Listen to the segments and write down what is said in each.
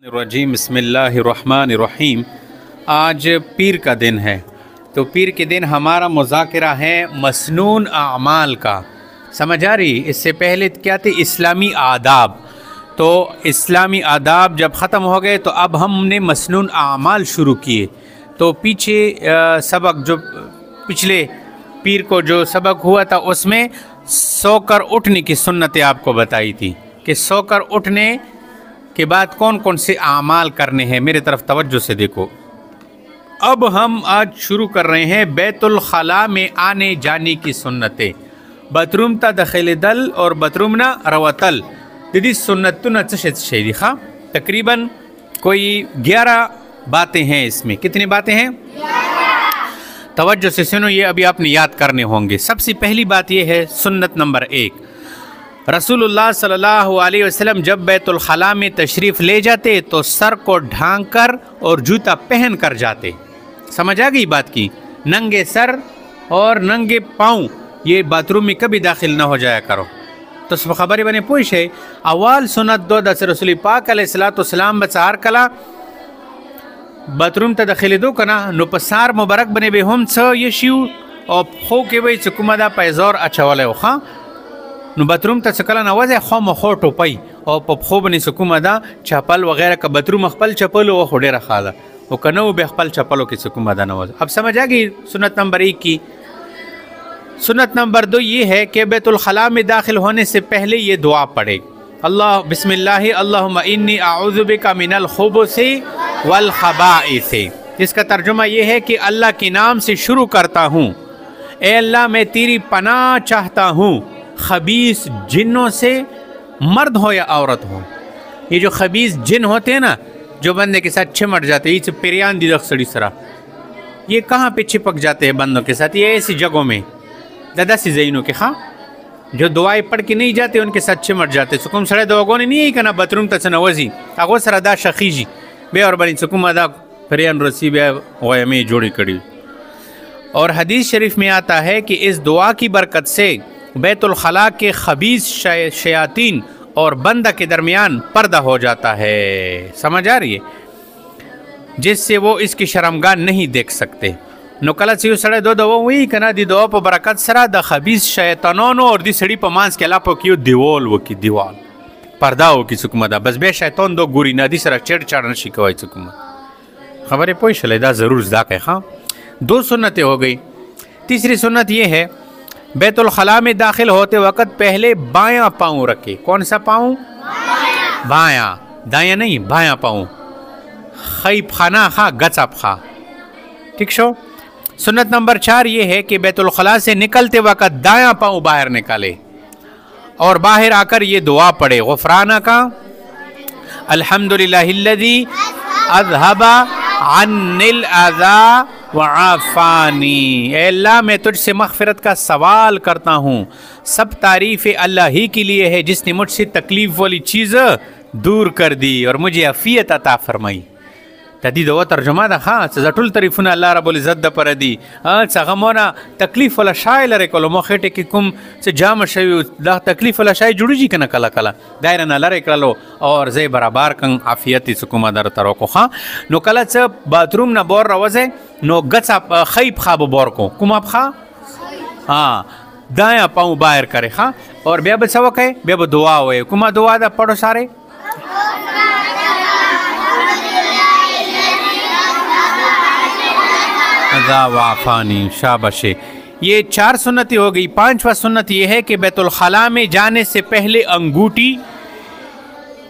रजीम बिस्मिल्लाहिर्रहमानिर्रहीम। आज पीर का दिन है, तो पीर के दिन हमारा मुज़ाकरा है मसनून आमाल का। समझ आ रही? इससे पहले क्या थे? इस्लामी आदाब। तो इस्लामी आदाब जब ख़त्म हो गए तो अब हमने मसनून आमाल शुरू किए। तो पीछे सबक जो पिछले पीर को जो सबक हुआ था उसमें सोकर उठने की सुन्नतें आपको बताई थी कि सोकर उठने के बाद कौन कौन से आमाल करने हैं। मेरे तरफ तवज्जो से देखो। अब हम आज शुरू कर रहे हैं बैतुल खला में आने जाने की सुन्नतें। बाथरूम ता दखिल दल और बाथरूम ना रवतल दीदी सुन्नत न शेदी खा। तकरीबन कोई 11 बातें हैं इसमें। कितनी बातें हैं? तवज्जो से सुनो, ये अभी आपने याद करने होंगे। सबसे पहली बात यह है, सुन्नत नंबर 1, रसूलुल्लाह सल्लल्लाहु अलैहि वसल्लम जब बैतुल खला में तशरीफ़ ले जाते तो सर को ढांक कर और जूता पहन कर जाते। समझ आ गई बात की? नंगे सर और नंगे पाँव ये बाथरूम में कभी दाखिल ना हो जाया करो। तो सब खबर बने पूछ है अवाल सुन्नत दो दस रसूल पाक अलैहिस्सलाम बचार कला बाथरूम त दाखिल दो कना नो पसार मुबारक बने बे हम छ ये शिव और खो के वही चुकुमदा पैजोर अच्छा वाले खा नो बाथरूम त सकला नवाज खो मखो टोपई और पखो बने सुकुमदा चप्पल वगैरह का बाथरूम अखपल चप्पल वो खोड़े रखा था वो कनो बेखपल चप्पलों की सुकुमदा नवाज। अब समझ आ गई सुन्नत नंबर 1 की। सुन्नत नंबर 2 ये है कि बैतुल खला में दाखिल होने से पहले ये दुआ पढ़े, अल्लाह बिस्मिल्लाह अल्लाहुम्मा इन्नी अऊज़ु बिका मिनल खुबुसी वल खबाइसी। इसका तर्जुमा ये है कि अल्लाह के नाम से शुरू करता हूँ, ए अल्लाह मैं तेरी पनाह चाहता हूँ खबीस जिन्नों से, मर्द हो या औरत हो। ये जो खबीस जिन होते हैं ना, जो बंदे के साथ चिमट जाते हैं, ये पेरियान दिदक सड़ी सरा, ये कहाँ पे चिपक जाते हैं बंदों के साथ? ये ऐसी जगहों में दादा सी जैनों के खा जो दुआएं पढ़ के नहीं जाते उनके साथ चिमट जाते। सुकुम सड़े दवागों ने नहीं कहना बाथरूम तक नवजी आगो सरदा शखीजी बे और बनी सुकुम अदा फरियान रसी बे में जोड़ी कड़ी। और हदीस शरीफ में आता है कि इस दुआ की बरकत से बैतुल खला के खबीस शयातीन और बंदा के दरमियान पर्दा हो जाता है। समझ आ रही है? जिससे वो इसकी शर्मगाह नहीं देख सकते। नो कला से सड़े दो दवा वही कना दी दवा पर बरकत सरा द खबीस शैतानों और दी सड़ी पमांस के अलाप कियो दीवाल वो की दीवाल पर्दा हो की सुकुमदा बस बे शैतान दो गुरी नदी सरा चढ़ चढ़ शिकवाई सुकुम खबरें पोई शलेदा जरूर जाके। हाँ, 2 सुन्नतें हो गई। तीसरी सुन्नत ये है बैतुल खला में दाखिल होते वक़्त पहले बायां पाँव रखे। कौन सा पाँव? बायां, दायां नहीं, बायां पाँव। खैब खाना खा गचप खा। ठीक शो। सुन्नत नंबर 4 ये है कि बैतुल खला से निकलते वक़्त दायां पाँव बाहर निकाले और बाहर आकर ये दुआ पढ़े, गुफ़राना का अल्हम्दुलिल्लाहिल्लज़ी अज़हबा अन्निल अज़ा व आफ़ानी। अल्लाह मैं तुझसे मग़फ़िरत का सवाल करता हूँ, सब तारीफ़ें अल्लाह ही के लिए है जिसने मुझसे तकलीफ़ वाली चीज़ दूर कर दी और मुझे अफ़ियत अता फरमाई। तदी दवा तर्जुमा दा हाँ जटुल तरीफुन अल्लाह रब्बुल इज़्ज़त द पर दी सगमोना तकलीफ वाला शाइल रे कोलो मोखेटे कि कुम से जाम शयु दा तकलीफ वाला शाइ जुड़ी जी कना कला कला दायरा न लरे कलो और जे बराबर कंग आफियती सुकुमा दर तरो को हाँ नो कला च बाथरूम न बोर रवजे नो गचा खैब खाब बोर को कुम आप खा हाँ दाया पाँव बाहर करे हाँ और बेब सवक है बेब दुआ हुए कुमा दुआ दा पढ़ो सारे वाफ़ानी शाबाशे। ये 4 सुन्नतें हो गई। 5वां सुन्नत ये है कि बैतुल खला में जाने से पहले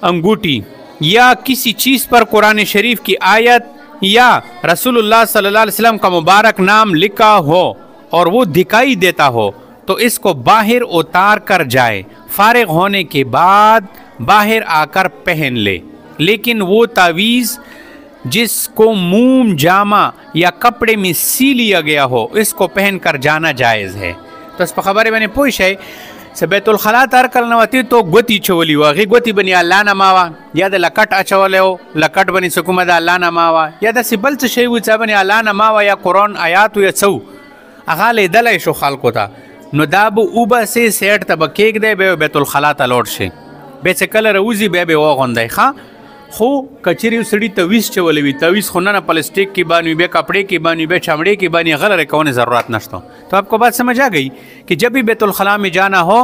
अंगूठी या किसी चीज़ पर कुरान शरीफ की आयत या रसूलुल्लाह सल्लल्लाहु अलैहि वसल्लम का मुबारक नाम लिखा हो और वो दिखाई देता हो तो इसको बाहर उतार कर जाए। फारिग होने के बाद बाहर आकर पहन ले, लेकिन वो तावीज़ जिसको मोम जामा या कपड़े में सी लिया गया हो इसको पहन कर जाना जायज़ है। तो इस पर खबर मैंने पूछ है से बैतुल खला तार करना होती तो गोती चोली हुआ गोती बनी अल्लाह न मावा या द लकट अचवले हो लकट बनी सुकुमद अल्लाह न मावा या द सिबल से शे उचा बनी अल्लाह न मावा या कुरान आयात या सऊ अगाले दल शो खाल को था नुदाब उबा से सेठ तब केक दे बे बैतुल खला तलोट से बेचे कलर उजी बे वो गोंदे खा خو کچری سړی تویز چولې وي تویز خو نه پلاستیک کی بانی بے کپڑے کی بانی بے چمڑے کی بانی غلط کونے ضرورت نشتا. تو آپ کو بات سمجھ آ گئی کہ جب بھی بیت الخلاء میں جانا ہو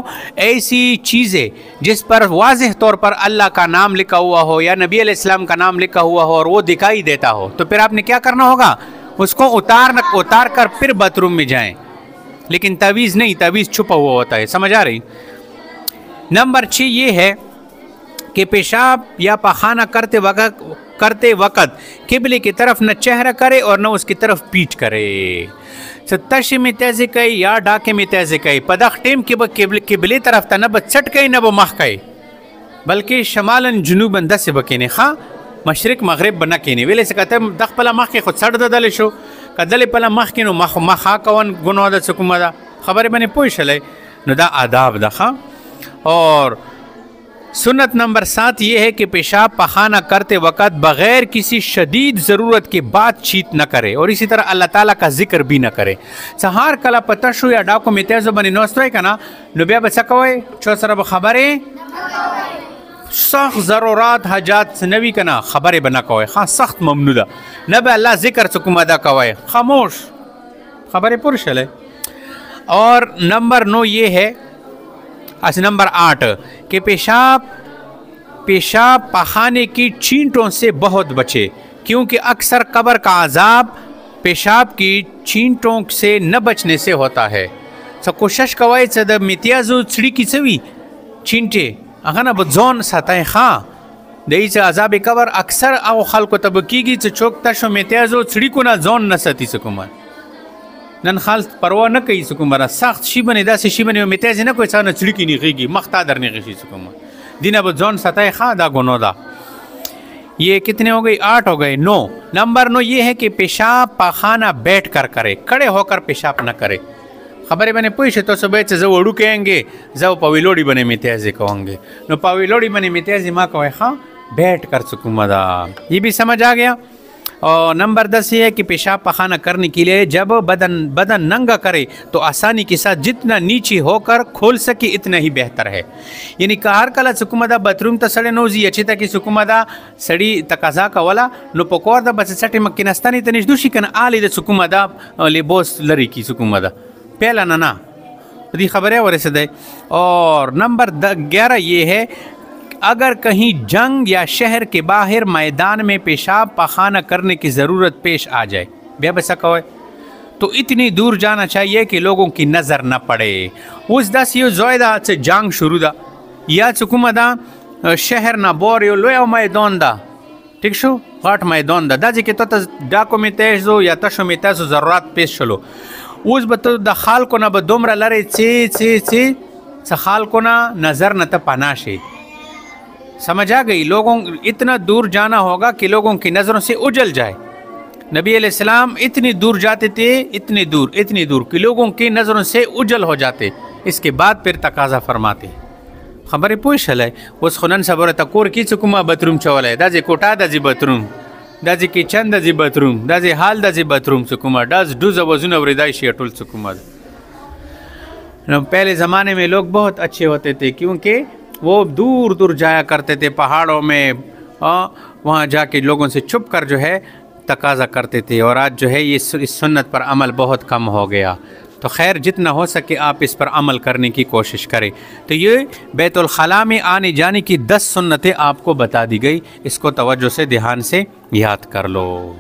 ایسی چیزیں جس پر واضح طور پر اللہ کا نام لکھا ہوا ہو یا نبی علیہ السلام کا نام لکھا ہوا ہو اور وہ دکھائی دیتا ہو تو پھر آپ نے کیا کرنا ہوگا اس کو اتار کر پھر باتھ روم میں جائیں. لیکن تعویذ نہیں, تعویذ چھپا ہوا ہوتا ہے. سمجھ آ رہی. نمبر 6 یہ ہے کہ پیشاب یا پخانہ کرتے وقت قبلے کی طرف نہ چہرہ کرے اور نہ اس کی طرف پیٹ کرے. تشی میں تیزی کئی یا ڈاکے میں تیزی کئی پدخ ٹیم کی قبلے طرف تا نہ بچٹ کئی نہ مخ کئی بلکہ شمالاً جنوباً دس بکینے خواہ مشرق مغرب بنا کینی ویلے سے کہتے ہیں دخ پلا مخ کی خود سڑ دا دلی شو کہ دلی پلا مخ کی نو مخا کون گناہ دا سکوم دا خبری بنی پوش لے نو دا آداب دا خواہ. اور سنت نمبر 7 یہ ہے کہ پیشاب پخانہ کرتے وقت بغیر کسی شدید ضرورت کی بات چیت نہ کرے اور اسی طرح اللہ تعالیٰ کا ذکر بھی نہ کرے. سہار کلا پتشو یا ڈاکو میں تیزو بنی نوستوئے کنا نو بیا بچا کوئے چو سر بخبریں سخت ضرورات حاجات نوی کنا خبریں بنا کوئے خواہ سخت ممنوع دا نبی اللہ ذکر سکم ادا کوئے خاموش خبریں پرش لے. اور نمبر 9 یہ ہے نمبر 8 کہ پیشاب پخانے کی چینٹوں سے بہت بچے کیونکہ اکثر قبر کا عذاب پیشاب کی چینٹوں سے نہ بچنے سے ہوتا ہے. کوشش کوئے صد میتیازو چھڑی کی سوی چینٹے اغنا بزون ساتھائیں خواہ دہی سے عذاب قبر اکثر او خلق تب کی گی چوک تشو میتیازو چھڑی کو نہ زون نہ ستی سکومر نن خال پروا نہ کئی سکومر سخت شی بنے دا سے شی بنے میتیازی نہ کوئی سانا چھڑی کی نہیں خیگی مختا در نہیں خیشی سکومر دینا بزون ساتھائیں خواہ دا گنو دا. یہ کتنے ہو گئی 8 ہو گئے. 9 نمبر 9 یہ ہے کہ پیشاب پخانہ بیٹھ کر کرے کھڑے ہو کر پیشاب نہ کرے. خبریں بنے پوچھے تو صبح سے زو اڑو کہیں گے زو پاویلوڑی بنے میتیازی کہیں گے نو پاویلوڑی بنے میتیازی ماں کوئے خواہ بیٹھ کر سکوم دا. یہ بھی سمجھ آ گیا. اور نمبر 10 یہ ہے کہ پیشاب پخانہ کرنے کے لیے جب بدن ننگا کرے تو آسانی کے ساتھ جتنا نیچے ہو کر کھول سکے اتنا ہی بہتر ہے. یعنی کہ ہر کلا سکوم دا باتروم تا سڑے نوزی اچھی تا کہ سکوم دا سڑی تقاضا کا والا نو پکور دا بس سٹے مکنستانی تنش دوشی کن آلی دا سکوم دا لیبوس لری کی سکوم دا پہلا ننا دی خبریں اور ایسے دے. اور نمبر 11 یہ ہے اگر کہیں جنگ یا شہر کے باہر میدان میں پیشاب پخانہ کرنے کی ضرورت پیش آ جائے بے بسا کوئے تو اتنی دور جانا چاہیے کہ لوگوں کی نظر نہ پڑے. اس دا سیو زویدہ سے جنگ شروع دا یا چکم دا شہر نہ بوریو لویا میدان دا ٹھیک شو غاٹ میدان دا دا جی کہ تو ڈاکو میں تیزو یا تشو میں تیزو ضرورت پیش چلو اوز بتو دا خال کو نہ بدومرا لرے چی خال کو نہ نظر نہ تا پناشے. سمجھ آ گئی. لوگوں اتنا دور جانا ہوگا کہ لوگوں کی نظروں سے اجل جائے. نبی علیہ السلام اتنی دور جاتے تھے اتنی دور کہ لوگوں کی نظروں سے اجل ہو جاتے. اس کے بعد پھر تقاضا فرماتے. خبریں پوچھ لے اس خنن صبر تکور کی چکما باتروم چولے دا جی کوٹا دا جی باتروم دا جی کچن دا جی باتروم دا جی حال دا جی باتروم چکما ڈاز ڈوز وزن وردائشی اٹول چکما. پہلے زمانے میں لوگ بہت اچھے ہوتے تھے کیونکہ وہ دور جایا کرتے تھے پہاڑوں میں وہاں جا کے لوگوں سے چھپ کر جو ہے تقاضا کرتے تھے. اور آج جو ہے یہ اس سنت پر عمل بہت کم ہو گیا. تو خیر جتنا ہو سکے آپ اس پر عمل کرنے کی کوشش کریں. تو یہ بیت الخلاء میں آنے جانے کی 10 سنتیں آپ کو بتا دی گئی. اس کو توجہ سے دھیان سے یاد کر لو.